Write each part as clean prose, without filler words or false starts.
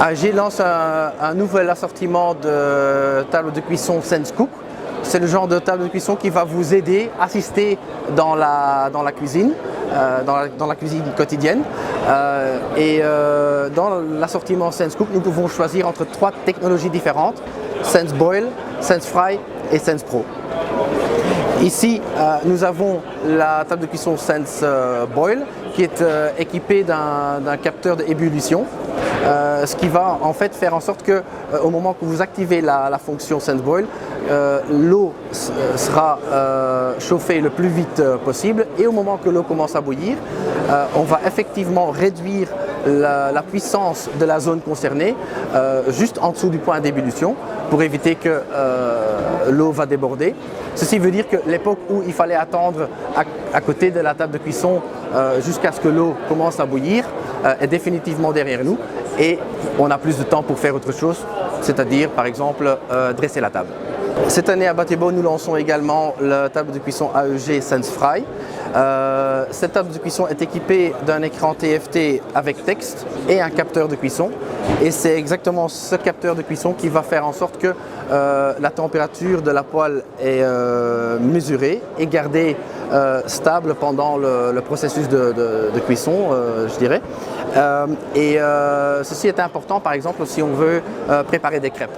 AEG lance un nouvel assortiment de tables de cuisson SenseCook. C'est le genre de table de cuisson qui va vous aider, assister dans la cuisine, dans la cuisine quotidienne. Dans l'assortiment SenseCook, nous pouvons choisir entre 3 technologies différentes: SenseBoil, SenseFry et SensePro. Ici, nous avons la table de cuisson SenseBoil qui est équipée d'un capteur d'ébullition, ce qui va en fait faire en sorte que au moment que vous activez la fonction SenseBoil, l'eau sera chauffée le plus vite possible, et au moment que l'eau commence à bouillir, on va effectivement réduire la puissance de la zone concernée juste en dessous du point d'ébullition pour éviter que l'eau va déborder. Ceci veut dire que l'époque où il fallait attendre à côté de la table de cuisson jusqu'à ce que l'eau commence à bouillir est définitivement derrière nous, et on a plus de temps pour faire autre chose, c'est-à-dire par exemple dresser la table. Cette année à Batebo, nous lançons également la table de cuisson AEG SenseFry. Cette table de cuisson est équipée d'un écran TFT avec texte et un capteur de cuisson, et c'est exactement ce capteur de cuisson qui va faire en sorte que la température de la poêle est mesurée et gardée stable pendant le processus de cuisson, je dirais. Ceci est important par exemple si on veut préparer des crêpes.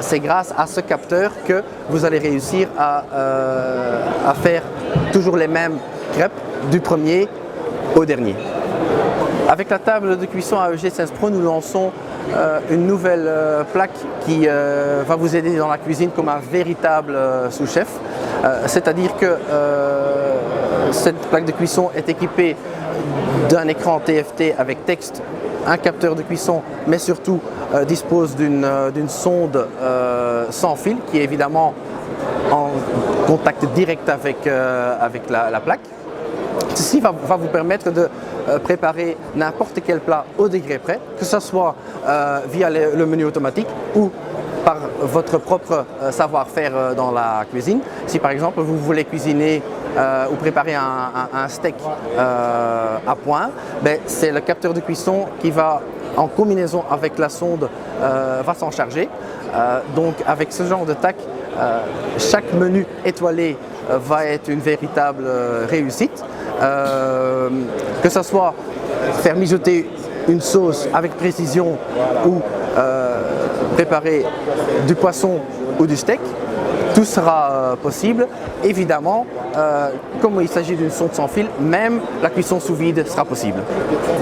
C'est grâce à ce capteur que vous allez réussir à faire toujours les mêmes crêpes du premier au dernier. Avec la table de cuisson AEG SensePro, nous lançons une nouvelle plaque qui va vous aider dans la cuisine comme un véritable sous-chef. C'est-à-dire que cette plaque de cuisson est équipée d'un écran TFT avec texte, un capteur de cuisson, mais surtout dispose d'une sonde sans fil qui est évidemment en contact direct avec la plaque. Ceci va vous permettre de préparer n'importe quel plat au degré près, que ce soit via le menu automatique ou par votre propre savoir-faire dans la cuisine. Si par exemple vous voulez cuisiner ou préparer un steak à point, c'est le capteur de cuisson qui va, en combinaison avec la sonde, va s'en charger. Donc avec ce genre de tac, chaque menu étoilé va être une véritable réussite. Que ce soit faire mijoter une sauce avec précision ou préparer du poisson ou du steak, tout sera possible. Évidemment, comme il s'agit d'une sonde sans fil, même la cuisson sous vide sera possible.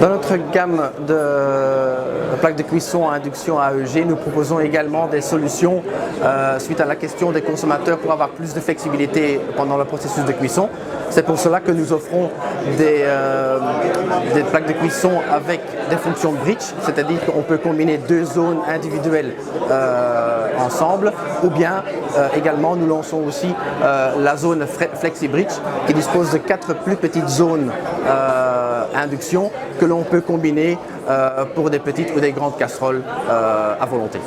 Dans notre gamme de plaques de cuisson à induction AEG, nous proposons également des solutions suite à la question des consommateurs pour avoir plus de flexibilité pendant le processus de cuisson. C'est pour cela que nous offrons des plaques de cuisson avec des fonctions de bridge, c'est-à-dire qu'on peut combiner 2 zones individuelles ensemble, ou bien également nous lançons aussi la zone FlexiBridge qui dispose de 4 plus petites zones induction que l'on peut combiner pour des petites ou des grandes casseroles à volonté.